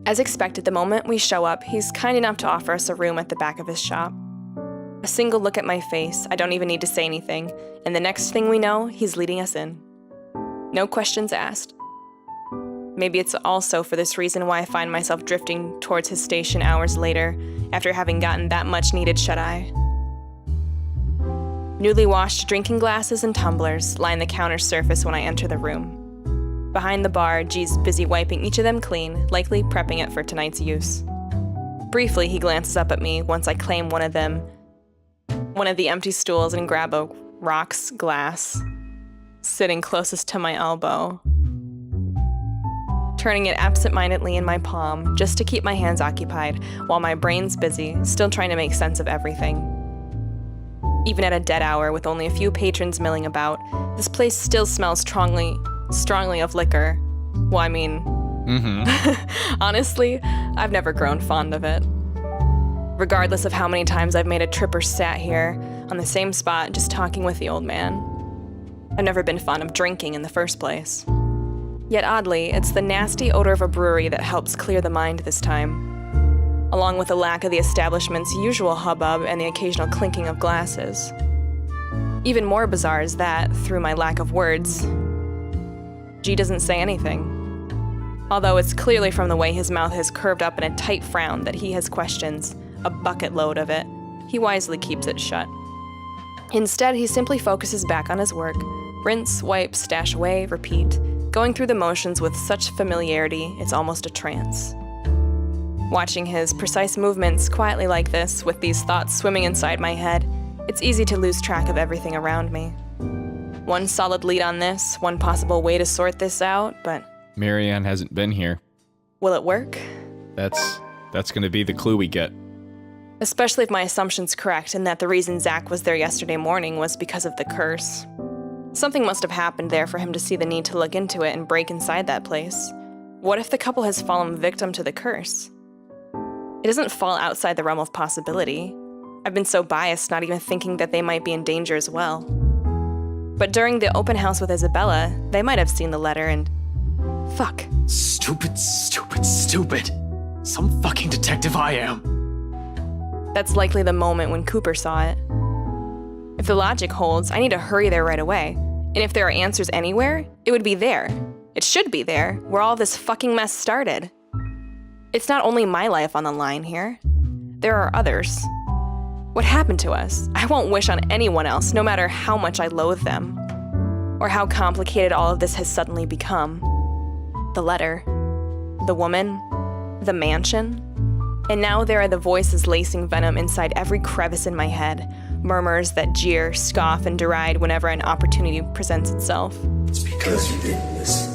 As expected, the moment we show up, he's kind enough to offer us a room at the back of his shop. A single look at my face, I don't even need to say anything, and the next thing we know, he's leading us in. No questions asked. Maybe it's also for this reason why I find myself drifting towards his station hours later, after having gotten that much needed shut-eye. Newly washed drinking glasses and tumblers line the counter surface when I enter the room. Behind the bar, G's busy wiping each of them clean, likely prepping it for tonight's use. Briefly, he glances up at me once I claim one of the empty stools, and grab a rocks glass, sitting closest to my elbow, turning it absent-mindedly in my palm just to keep my hands occupied while my brain's busy, still trying to make sense of everything. Even at a dead hour with only a few patrons milling about, this place still smells strongly of liquor. Well, I mean, honestly, I've never grown fond of it. Regardless of how many times I've made a trip or sat here on the same spot just talking with the old man. I've never been fond of drinking in the first place. Yet oddly, it's the nasty odor of a brewery that helps clear the mind this time, along with the lack of the establishment's usual hubbub and the occasional clinking of glasses. Even more bizarre is that, through my lack of words, G doesn't say anything. Although it's clearly from the way his mouth has curved up in a tight frown that he has questions, a bucket load of it, he wisely keeps it shut. Instead, he simply focuses back on his work, rinse, wipe, stash away, repeat, going through the motions with such familiarity it's almost a trance. Watching his precise movements quietly like this, with these thoughts swimming inside my head, it's easy to lose track of everything around me. One solid lead on this, one possible way to sort this out, but... Marianne hasn't been here. Will it work? That's gonna be the clue we get. Especially if my assumption's correct and that the reason Zach was there yesterday morning was because of the curse. Something must have happened there for him to see the need to look into it and break inside that place. What if the couple has fallen victim to the curse? It doesn't fall outside the realm of possibility. I've been so biased not even thinking that they might be in danger as well. But during the open house with Isabella, they might have seen the letter and... Fuck. Stupid. Some fucking detective I am. That's likely the moment when Cooper saw it. If the logic holds, I need to hurry there right away. And if there are answers anywhere, it would be there. It should be there, where all this fucking mess started. It's not only my life on the line here. There are others. What happened to us? I won't wish on anyone else, no matter how much I loathe them. Or how complicated all of this has suddenly become. The letter. The woman. The mansion. And now there are the voices lacing venom inside every crevice in my head. Murmurs that jeer, scoff, and deride whenever an opportunity presents itself. It's because you didn't listen.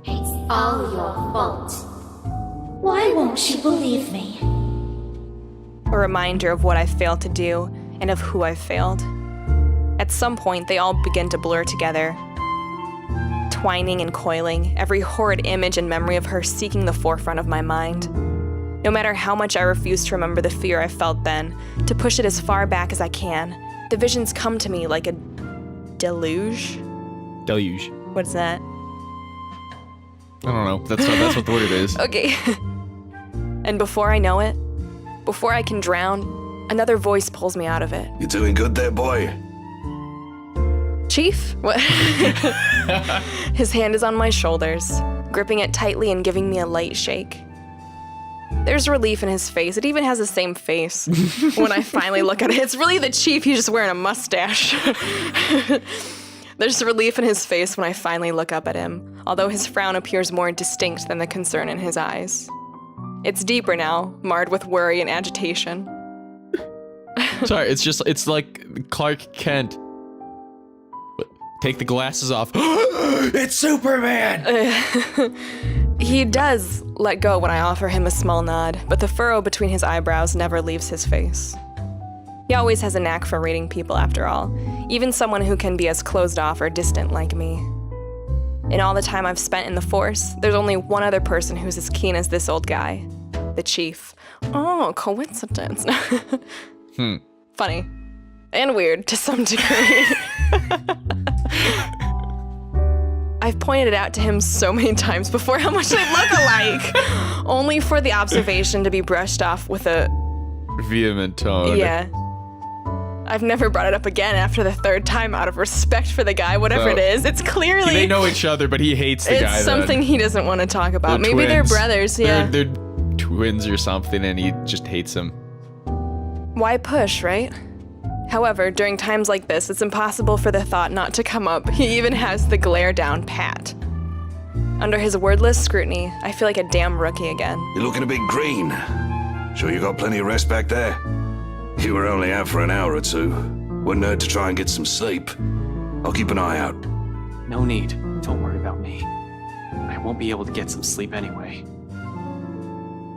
It's all your fault. Why won't you believe me? A reminder of what I failed to do and of who I failed. At some point, they all begin to blur together. Twining and coiling, every horrid image and memory of her seeking the forefront of my mind. No matter how much I refuse to remember the fear I felt then, to push it as far back as I can, the visions come to me like a deluge. Deluge. What's that? I don't know. That's what the word is. Okay. And before I know it, before I can drown, another voice pulls me out of it. You're doing good there, boy. Chief? What? His hand is on my shoulders, gripping it tightly and giving me a light shake. There's relief in his face. It even has the same face when I finally look at it. It's really the chief. He's just wearing a mustache. There's relief in his face when I finally look up at him, although his frown appears more distinct than the concern in his eyes. It's deeper now, marred with worry and agitation. Sorry, it's like Clark Kent. Take the glasses off. It's Superman! He does let go when I offer him a small nod, but the furrow between his eyebrows never leaves his face. He always has a knack for reading people, after all, even someone who can be as closed off or distant like me. In all the time I've spent in the Force, there's only one other person who's as keen as this old guy. The Chief. Oh, coincidence. Funny. And weird, to some degree. I've pointed it out to him so many times before how much they look alike, only for the observation to be brushed off with a Vehement tone. yeah. I've never brought it up again after the third time out of respect for the guy, whatever it is. It's clearly They know each other, but he hates the guy. it's something he doesn't want to talk about. They're Maybe they're twins. brothers, yeah. They're twins or something, and he just hates him. Why push, right? However, during times like this, it's impossible for the thought not to come up. He even has the glare down pat. Under his wordless scrutiny, I feel like a damn rookie again. You're looking a bit green. Sure you got plenty of rest back there? You were only out for an hour or two. Wouldn't hurt to try and get some sleep. I'll keep an eye out. No need. Don't worry about me. I won't be able to get some sleep anyway.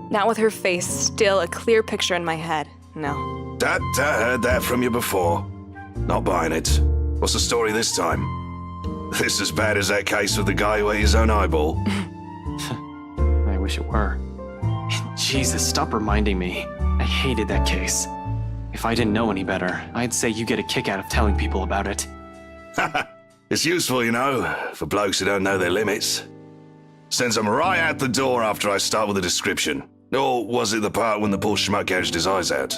Not with her face still a clear picture in my head. No. Dad, heard that from you before. Not buying it. What's the story this time? This as bad as that case with the guy who ate his own eyeball? I wish it were. Jesus, stop reminding me. I hated that case. If I didn't know any better, I'd say you get a kick out of telling people about it. It's useful, you know, for blokes who don't know their limits. Sends them right out the door after I start with a description. Or was it the part when the poor schmuck gouged his eyes out?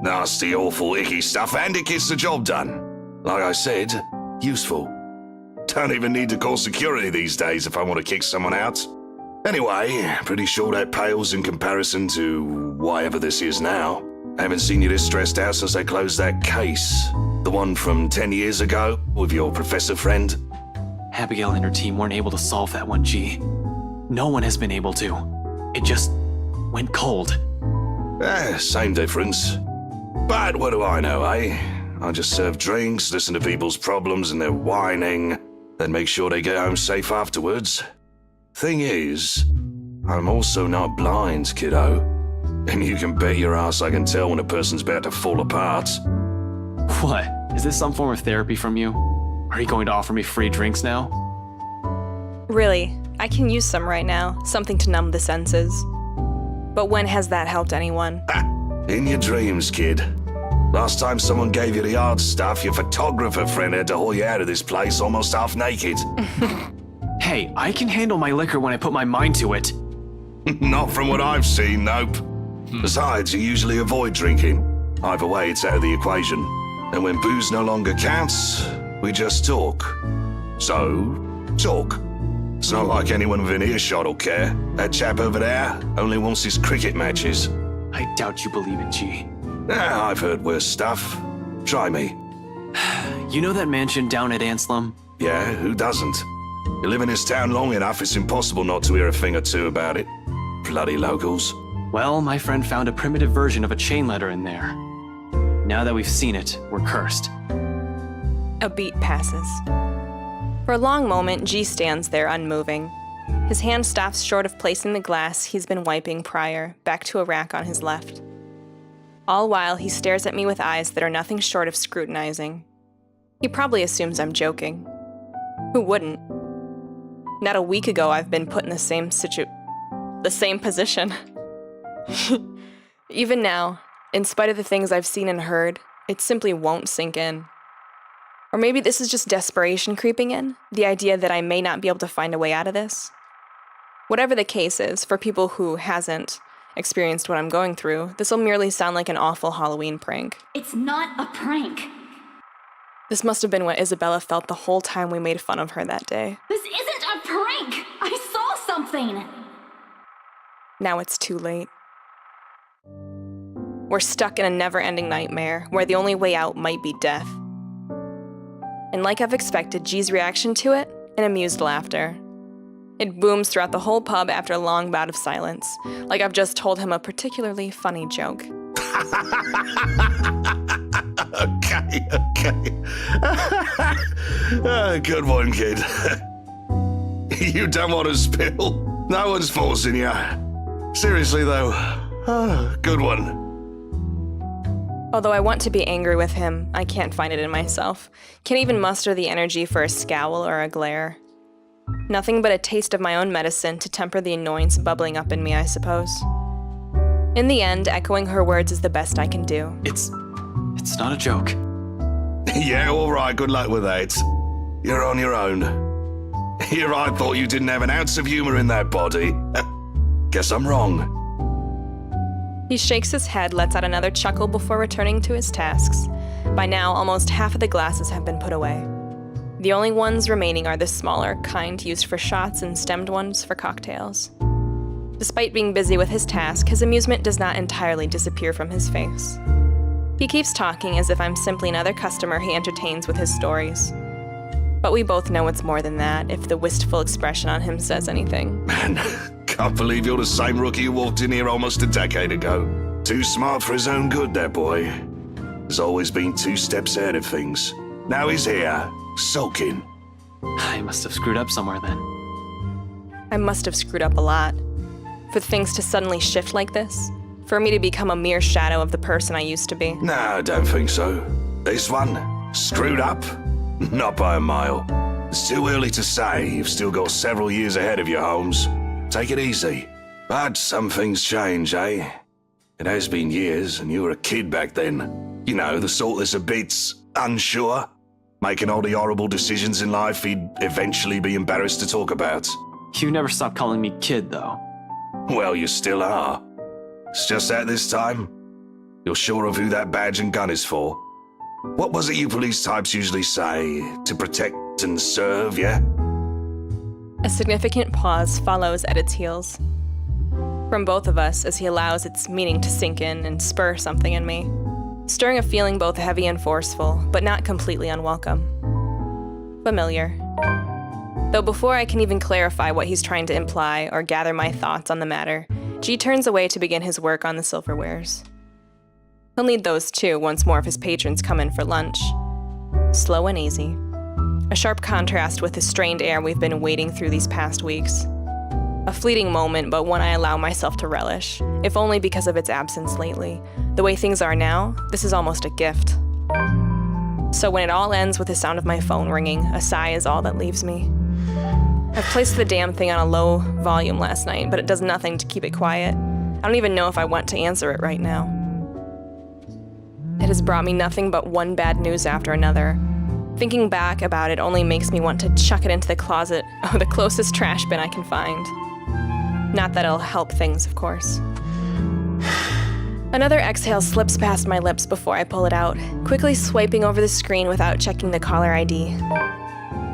Nasty, awful, icky stuff, and it gets the job done. Like I said, useful. Don't even need to call security these days if I want to kick someone out. Anyway, pretty sure that pales in comparison to whatever this is now. I haven't seen you this stressed out since they closed that case. The one from 10 years ago with your professor friend. Abigail and her team weren't able to solve that one, G. No one has been able to. It just went cold. Same difference. But what do I know, eh? I just serve drinks, listen to people's problems and their whining, then make sure they get home safe afterwards. Thing is, I'm also not blind, kiddo. And you can bet your ass I can tell when a person's about to fall apart. What? Is this some form of therapy from you? Are you going to offer me free drinks now? Really, I can use some right now, something to numb the senses. But when has that helped anyone? In your dreams, kid. Last time someone gave you the hard stuff, your photographer friend had to haul you out of this place almost half naked. Hey, I can handle my liquor when I put my mind to it. Not from what I've seen, nope. Besides, you usually avoid drinking. Either way, it's out of the equation. And when booze no longer counts, we just talk. So, talk. It's not like anyone within earshot will care. That chap over there only wants his cricket matches. I doubt you believe it, G. I've heard worse stuff. Try me. You know that mansion down at Anslum? Yeah, who doesn't? You live in this town long enough, it's impossible not to hear a thing or two about it. Bloody locals. Well, my friend found a primitive version of a chain letter in there. Now that we've seen it, we're cursed. A beat passes. For a long moment, G stands there unmoving. His hand stops short of placing the glass he's been wiping prior back to a rack on his left. All while, he stares at me with eyes that are nothing short of scrutinizing. He probably assumes I'm joking. Who wouldn't? Not a week ago, I've been put in the same position. Even now, in spite of the things I've seen and heard, it simply won't sink in. Or maybe this is just desperation creeping in, the idea that I may not be able to find a way out of this. Whatever the case is, for people who hasn't experienced what I'm going through, this will merely sound like an awful Halloween prank. It's not a prank. This must have been what Isabella felt the whole time we made fun of her that day. This isn't a prank. I saw something. Now it's too late. We're stuck in a never-ending nightmare where the only way out might be death. And like I've expected, G's reaction to it, an amused laughter. It booms throughout the whole pub after a long bout of silence, like I've just told him a particularly funny joke. Okay. Good one, kid. You don't want to spill. No one's forcing you. Seriously, though. Good one. Although I want to be angry with him, I can't find it in myself. Can't even muster the energy for a scowl or a glare. Nothing but a taste of my own medicine to temper the annoyance bubbling up in me, I suppose. In the end, echoing her words is the best I can do. It's not a joke. Yeah, all right. Good luck with that. You're on your own. Here I thought you didn't have an ounce of humor in that body. Guess I'm wrong. He shakes his head, lets out another chuckle before returning to his tasks. By now, almost half of the glasses have been put away. The only ones remaining are the smaller kind used for shots and stemmed ones for cocktails. Despite being busy with his task, his amusement does not entirely disappear from his face. He keeps talking as if I'm simply another customer he entertains with his stories. But we both know it's more than that, if the wistful expression on him says anything. Man, can't believe you're the same rookie who walked in here almost a decade ago. Too smart for his own good, that boy. Has always been 2 steps ahead of things. Now he's here, sulking. I must have screwed up somewhere then. I must have screwed up a lot. For things to suddenly shift like this, for me to become a mere shadow of the person I used to be. No, I don't think so. This one, screwed up? Not by a mile. It's too early to say. You've still got several years ahead of you, Holmes. Take it easy. But some things change, eh? It has been years, and you were a kid back then. You know, the sort that's a bit unsure, making all the horrible decisions in life he'd eventually be embarrassed to talk about. You never stop calling me kid, though. Well, you still are. It's just that this time, you're sure of who that badge and gun is for. What was it you police types usually say? To protect and serve, yeah? A significant pause follows at its heels. From both of us as he allows its meaning to sink in and spur something in me, stirring a feeling both heavy and forceful, but not completely unwelcome. Familiar. Though before I can even clarify what he's trying to imply or gather my thoughts on the matter, G turns away to begin his work on the silverwares. He'll need those too once more of his patrons come in for lunch. Slow and easy. A sharp contrast with the strained air we've been wading through these past weeks. A fleeting moment, but one I allow myself to relish, if only because of its absence lately. The way things are now, this is almost a gift. So when it all ends with the sound of my phone ringing, a sigh is all that leaves me. I've placed the damn thing on a low volume last night, but it does nothing to keep it quiet. I don't even know if I want to answer it right now. It has brought me nothing but one bad news after another. Thinking back about it only makes me want to chuck it into the closet or the closest trash bin I can find. Not that it'll help things, of course. Another exhale slips past my lips before I pull it out, quickly swiping over the screen without checking the caller ID.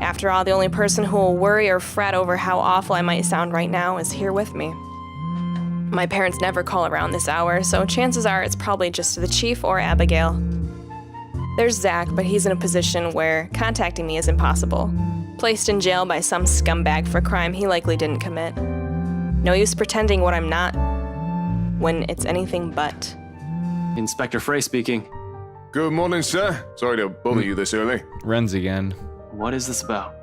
After all, the only person who will worry or fret over how awful I might sound right now is here with me. My parents never call around this hour, so chances are it's probably just the chief or Abigail. There's Zach, but he's in a position where contacting me is impossible. Placed in jail by some scumbag for a crime he likely didn't commit. No use pretending what I'm not when it's anything but. Inspector Frey speaking. Good morning, sir. Sorry to bother you this early. Ren's again. What is this about?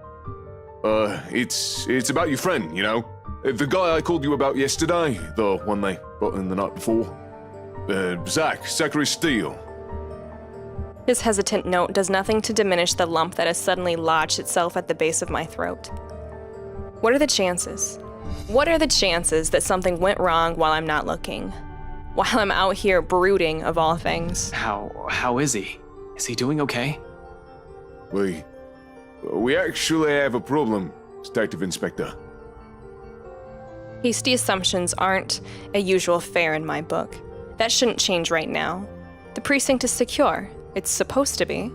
It's about your friend, you know? The guy I called you about yesterday, the one they brought in the night before. Zach, Zachary Steele. His hesitant note does nothing to diminish the lump that has suddenly lodged itself at the base of my throat. What are the chances? What are the chances that something went wrong while I'm not looking? While I'm out here brooding, of all things. How is he? Is he doing okay? We actually have a problem, Detective Inspector. Hasty assumptions aren't a usual fare in my book. That shouldn't change right now. The precinct is secure. It's supposed to be.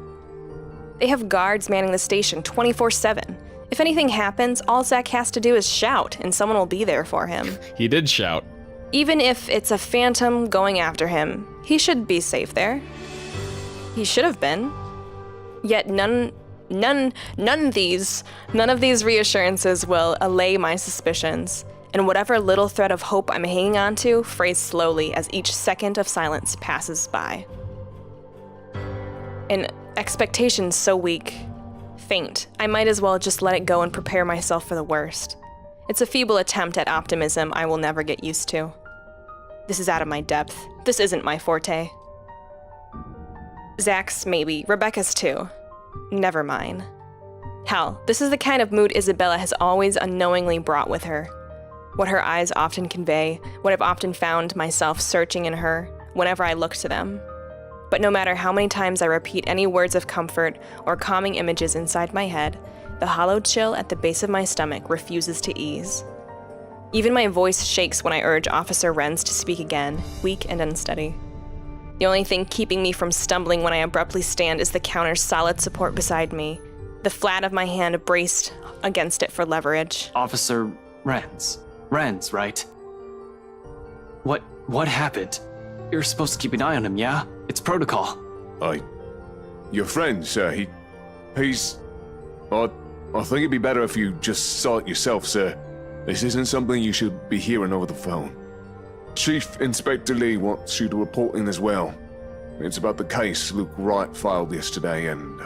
They have guards manning the station 24/7. If anything happens, all Zach has to do is shout, and someone will be there for him. He did shout. Even if it's a phantom going after him, he should be safe there. He should have been. Yet none of these reassurances will allay my suspicions, and whatever little thread of hope I'm hanging on to frays slowly as each second of silence passes by. An expectation so weak, faint, I might as well just let it go and prepare myself for the worst. It's a feeble attempt at optimism I will never get used to. This is out of my depth. This isn't my forte. Zach's maybe, Rebecca's too. Never mine. Hell, this is the kind of mood Isabella has always unknowingly brought with her. What her eyes often convey, what I've often found myself searching in her whenever I look to them. But no matter how many times I repeat any words of comfort or calming images inside my head, The hollow chill at the base of my stomach refuses to ease. Even my voice shakes when I urge Officer Renz to speak again, weak and unsteady. The only thing keeping me from stumbling when I abruptly stand is the counter's solid support beside me, the flat of my hand braced against it for leverage. Officer Renz. Renz, right? What happened? You're supposed to keep an eye on him, yeah? It's protocol. Your friend, sir, he's... I think it'd be better if you just saw it yourself, sir. This isn't something you should be hearing over the phone. Chief Inspector Lee wants you to report in as well. It's about the case Luke Wright filed yesterday and...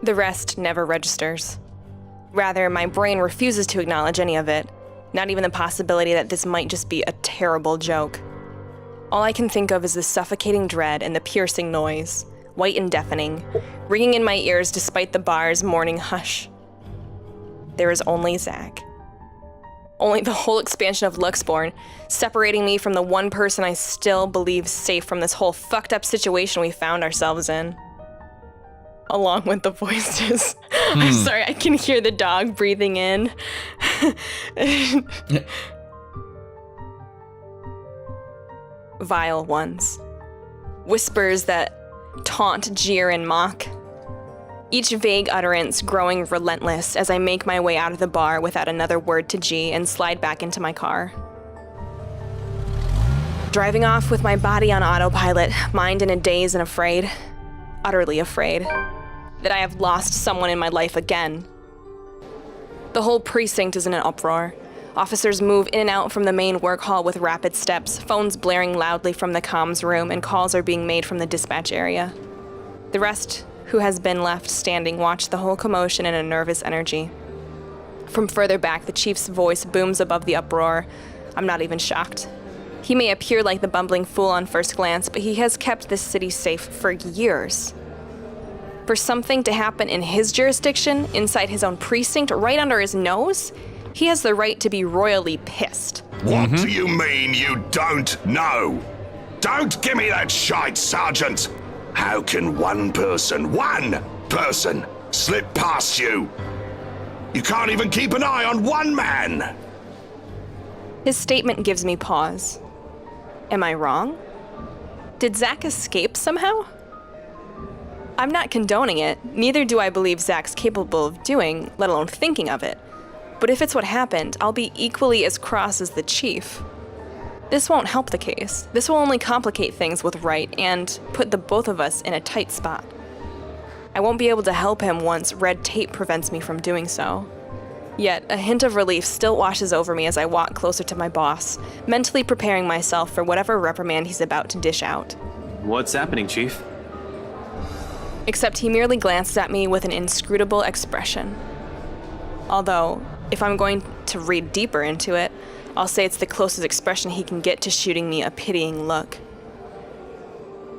The rest never registers. Rather, my brain refuses to acknowledge any of it, not even the possibility that this might just be a terrible joke. All I can think of is the suffocating dread and the piercing noise, white and deafening, ringing in my ears despite the bar's morning hush. There is only Zach. Only the whole expansion of Luxborn, separating me from the one person I still believe safe from this whole fucked up situation we found ourselves in. Along with the voices. I'm sorry, I can hear the dog breathing in. Vile ones. Whispers that taunt, jeer, and mock. Each vague utterance growing relentless as I make my way out of the bar without another word to G and slide back into my car. Driving off with my body on autopilot, mind in a daze and afraid. Utterly afraid. That I have lost someone in my life again. The whole precinct is in an uproar. Officers move in and out from the main work hall with rapid steps, phones blaring loudly from the comms room, and calls are being made from the dispatch area. The rest, who has been left standing, watch the whole commotion in a nervous energy. From further back, the chief's voice booms above the uproar. I'm not even shocked. He may appear like the bumbling fool on first glance, but he has kept this city safe for years. For something to happen in his jurisdiction, inside his own precinct, right under his nose, he has the right to be royally pissed. What do you mean you don't know? Don't give me that shite, Sergeant! How can one person, slip past you? You can't even keep an eye on one man! His statement gives me pause. Am I wrong? Did Zach escape somehow? I'm not condoning it, neither do I believe Zach's capable of doing, let alone thinking of it. But if it's what happened, I'll be equally as cross as the chief. This won't help the case. This will only complicate things with Wright and put the both of us in a tight spot. I won't be able to help him once red tape prevents me from doing so. Yet, a hint of relief still washes over me as I walk closer to my boss, mentally preparing myself for whatever reprimand he's about to dish out. What's happening, Chief? Except he merely glances at me with an inscrutable expression. Although, if I'm going to read deeper into it, I'll say it's the closest expression he can get to shooting me a pitying look.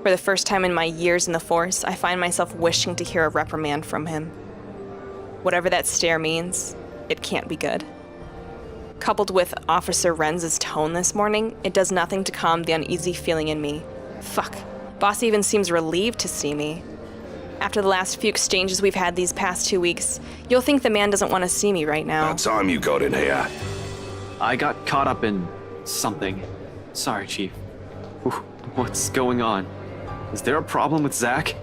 For the first time in my years in the Force, I find myself wishing to hear a reprimand from him. Whatever that stare means, it can't be good. Coupled with Officer Renz's tone this morning, it does nothing to calm the uneasy feeling in me. Fuck. Boss even seems relieved to see me. After the last few exchanges we've had these past 2 weeks, you'll think the man doesn't want to see me right now. About time you got in here. I got caught up in something. Sorry, Chief. What's going on? Is there a problem with Zach?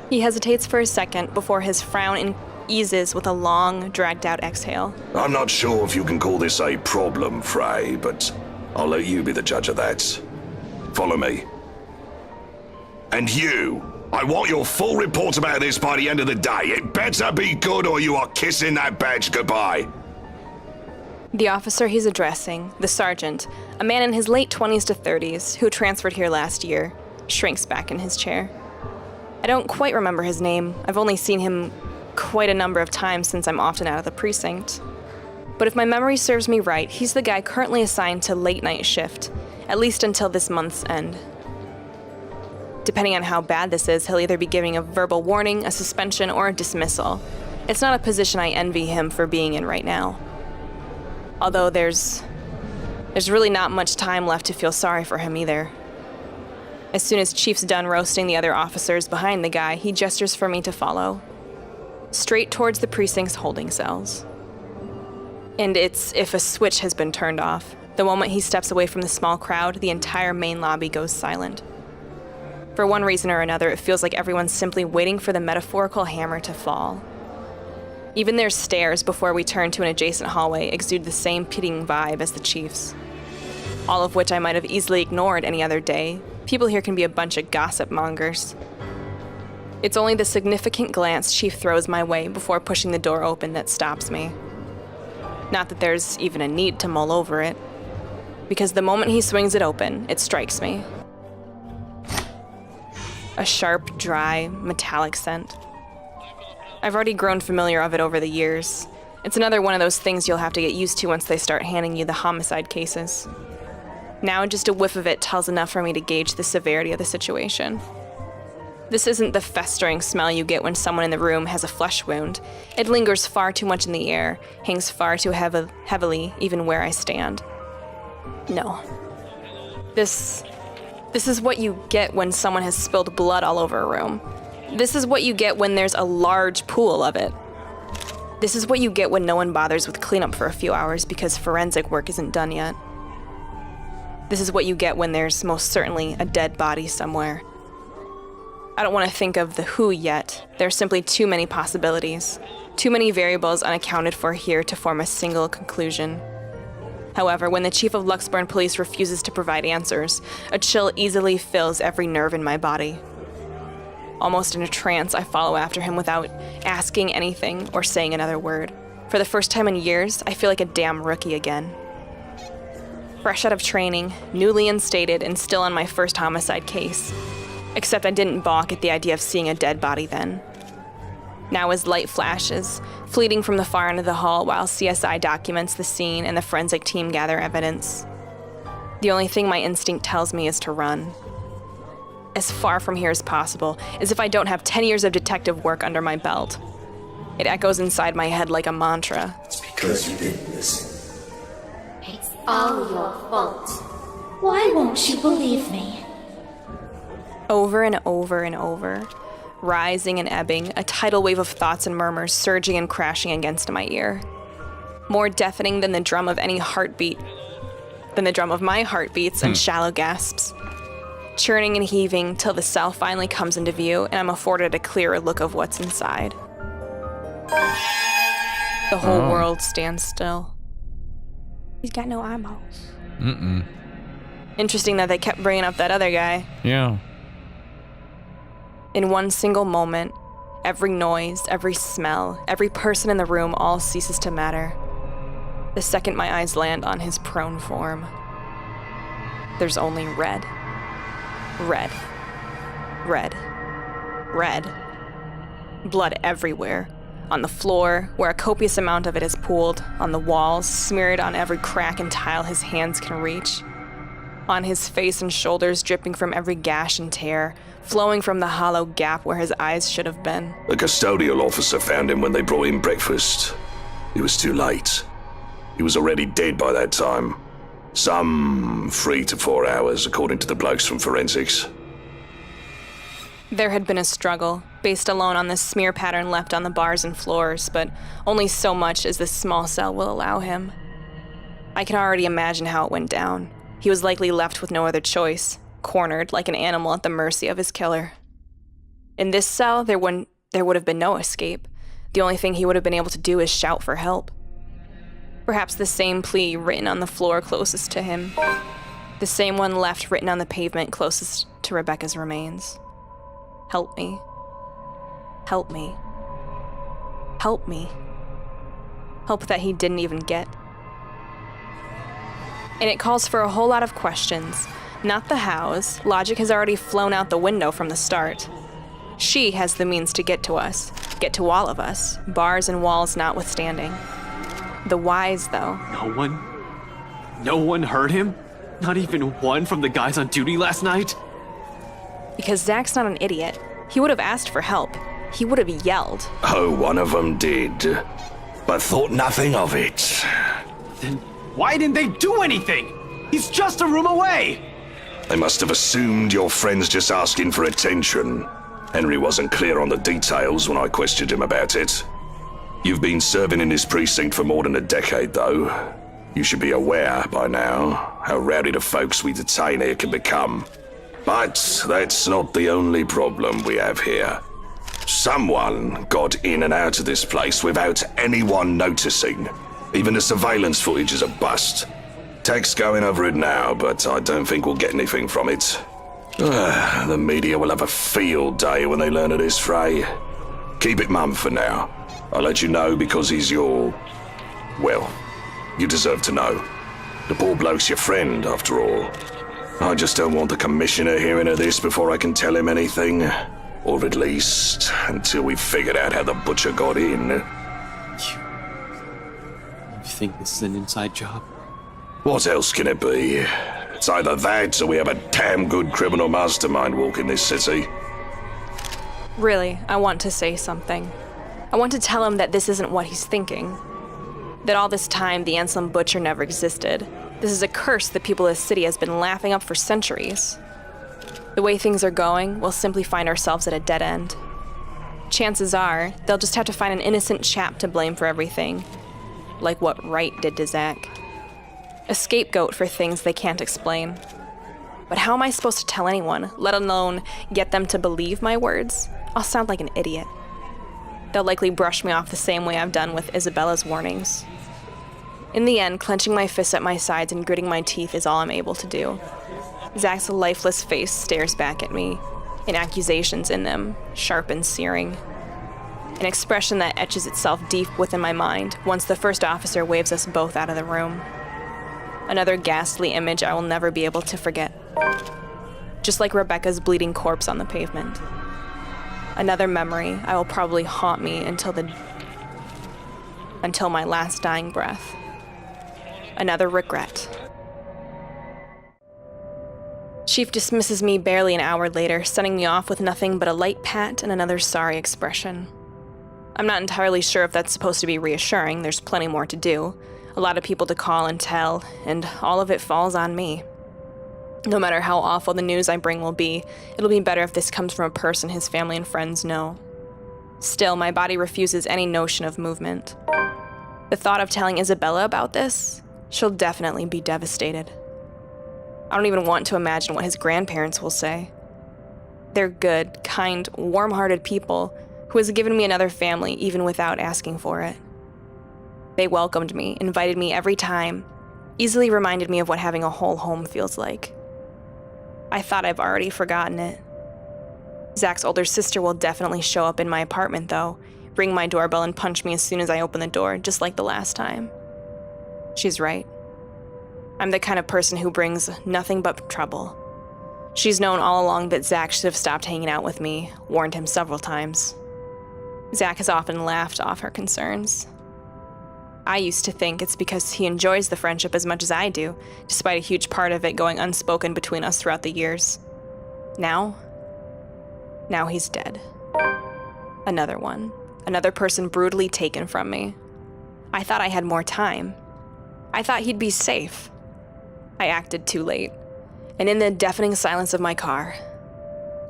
He hesitates for a second before his frown eases with a long, dragged-out exhale. I'm not sure if you can call this a problem, Frey, but I'll let you be the judge of that. Follow me. And you, I want your full report about this by the end of the day. It better be good or you are kissing that badge goodbye. The officer he's addressing, the sergeant, a man in his late 20s to 30s who transferred here last year, shrinks back in his chair. I don't quite remember his name. I've only seen him quite a number of times since I'm often out of the precinct. But if my memory serves me right, he's the guy currently assigned to late night shift, at least until this month's end. Depending on how bad this is, he'll either be giving a verbal warning, a suspension, or a dismissal. It's not a position I envy him for being in right now. Although there's really not much time left to feel sorry for him either. As soon as Chief's done roasting the other officers behind the guy, he gestures for me to follow, straight towards the precinct's holding cells. And it's if a switch has been turned off. The moment he steps away from the small crowd, the entire main lobby goes silent. For one reason or another, it feels like everyone's simply waiting for the metaphorical hammer to fall. Even their stares before we turn to an adjacent hallway exude the same pitying vibe as the Chief's. All of which I might have easily ignored any other day. People here can be a bunch of gossip mongers. It's only the significant glance Chief throws my way before pushing the door open that stops me. Not that there's even a need to mull over it, because the moment he swings it open, it strikes me. A sharp, dry, metallic scent. I've already grown familiar of it over the years. It's another one of those things you'll have to get used to once they start handing you the homicide cases. Now just a whiff of it tells enough for me to gauge the severity of the situation. This isn't the festering smell you get when someone in the room has a flesh wound. It lingers far too much in the air, hangs far too heavily even where I stand. No. This is what you get when someone has spilled blood all over a room. This is what you get when there's a large pool of it. This is what you get when no one bothers with cleanup for a few hours because forensic work isn't done yet. This is what you get when there's most certainly a dead body somewhere. I don't want to think of the who yet. There are simply too many possibilities, too many variables unaccounted for here to form a single conclusion. However, when the Chief of Luxburn Police refuses to provide answers, a chill easily fills every nerve in my body. Almost in a trance, I follow after him without asking anything or saying another word. For the first time in years, I feel like a damn rookie again. Fresh out of training, newly instated, and still on my first homicide case. Except I didn't balk at the idea of seeing a dead body then. Now as light flashes, fleeting from the far end of the hall while CSI documents the scene and the forensic team gather evidence. The only thing my instinct tells me is to run. As far from here as possible, as if I don't have 10 years of detective work under my belt. It echoes inside my head like a mantra. It's because you didn't listen. It's all your fault. Why won't you believe me? Over and over and over, rising and ebbing, a tidal wave of thoughts and murmurs surging and crashing against my ear. More deafening than the drum of any heartbeat, than the drum of my heartbeats and shallow gasps. Churning and heaving till the cell finally comes into view and I'm afforded a clearer look of what's inside. The whole world stands still. He's got no eyeballs. Interesting that they kept bringing up that other guy. Yeah. In one single moment, every noise, every smell, every person in the room all ceases to matter. The second my eyes land on his prone form, there's only red. Red. Red. Red. Blood everywhere. On the floor, where a copious amount of it is pooled, on the walls, smeared on every crack and tile his hands can reach. On his face and shoulders, dripping from every gash and tear, flowing from the hollow gap where his eyes should have been. The custodial officer found him when they brought him breakfast. It was too late. He was already dead by that time. Some 3 to 4 hours, according to the blokes from forensics. There had been a struggle, based alone on the smear pattern left on the bars and floors, but only so much as this small cell will allow him. I can already imagine how it went down. He was likely left with no other choice, cornered like an animal at the mercy of his killer. In this cell, there would have been no escape. The only thing he would have been able to do is shout for help. Perhaps the same plea written on the floor closest to him. The same one left written on the pavement closest to Rebecca's remains. Help me. Help me. Help me. Help that he didn't even get. And it calls for a whole lot of questions. Not the hows. Logic has already flown out the window from the start. She has the means to get to us. Get to all of us. Bars and walls notwithstanding. The whys, though. No one heard him? Not even one from the guys on duty last night? Because Zach's not an idiot. He would have asked for help. He would have yelled. Oh, one of them did, but thought nothing of it. Then why didn't they do anything? He's just a room away! They must have assumed your friend's just asking for attention. Henry wasn't clear on the details when I questioned him about it. You've been serving in this precinct for more than a decade, though. You should be aware by now how rowdy the folks we detain here can become. But that's not the only problem we have here. Someone got in and out of this place without anyone noticing. Even the surveillance footage is a bust. Tech's going over it now, but I don't think we'll get anything from it. The media will have a field day when they learn of this fray. Keep it mum for now. I'll let you know because he's your... well, you deserve to know. The poor bloke's your friend, after all. I just don't want the commissioner hearing of this before I can tell him anything. Or at least, until we've figured out how the butcher got in. You think this is an inside job? What else can it be? It's either that or we have a damn good criminal mastermind walking this city. Really, I want to say something. I want to tell him that this isn't what he's thinking. That all this time, the Anselm Butcher never existed. This is a curse the people of the city has been laughing up for centuries. The way things are going, we'll simply find ourselves at a dead end. Chances are, they'll just have to find an innocent chap to blame for everything. Like what Wright did to Zach. A scapegoat for things they can't explain. But how am I supposed to tell anyone, let alone get them to believe my words? I'll sound like an idiot. They'll likely brush me off the same way I've done with Isabella's warnings. In the end, clenching my fists at my sides and gritting my teeth is all I'm able to do. Zach's lifeless face stares back at me, and accusations in them, sharp and searing. An expression that etches itself deep within my mind once the first officer waves us both out of the room. Another ghastly image I will never be able to forget. Just like Rebecca's bleeding corpse on the pavement. Another memory I will probably haunt me until my last dying breath. Another regret. Chief dismisses me barely an hour later, sending me off with nothing but a light pat and another sorry expression. I'm not entirely sure if that's supposed to be reassuring. There's plenty more to do, a lot of people to call and tell, and all of it falls on me. No matter how awful the news I bring will be, it'll be better if this comes from a person his family and friends know. Still, my body refuses any notion of movement. The thought of telling Isabella about this, she'll definitely be devastated. I don't even want to imagine what his grandparents will say. They're good, kind, warm-hearted people who has given me another family even without asking for it. They welcomed me, invited me every time, easily reminded me of what having a whole home feels like. I thought I've already forgotten it. Zach's older sister will definitely show up in my apartment, though, ring my doorbell and punch me as soon as I open the door, just like the last time. She's right. I'm the kind of person who brings nothing but trouble. She's known all along that Zach should have stopped hanging out with me, warned him several times. Zach has often laughed off her concerns. I used to think it's because he enjoys the friendship as much as I do, despite a huge part of it going unspoken between us throughout the years. Now he's dead. Another one. Another person brutally taken from me. I thought I had more time. I thought he'd be safe. I acted too late. And in the deafening silence of my car,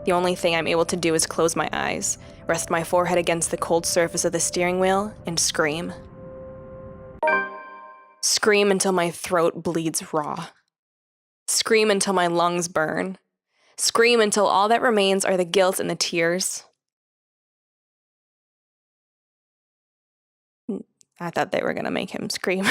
the only thing I'm able to do is close my eyes, rest my forehead against the cold surface of the steering wheel, and scream. Scream until my throat bleeds raw. Scream until my lungs burn. Scream until all that remains are the guilt and the tears. I thought they were gonna make him scream.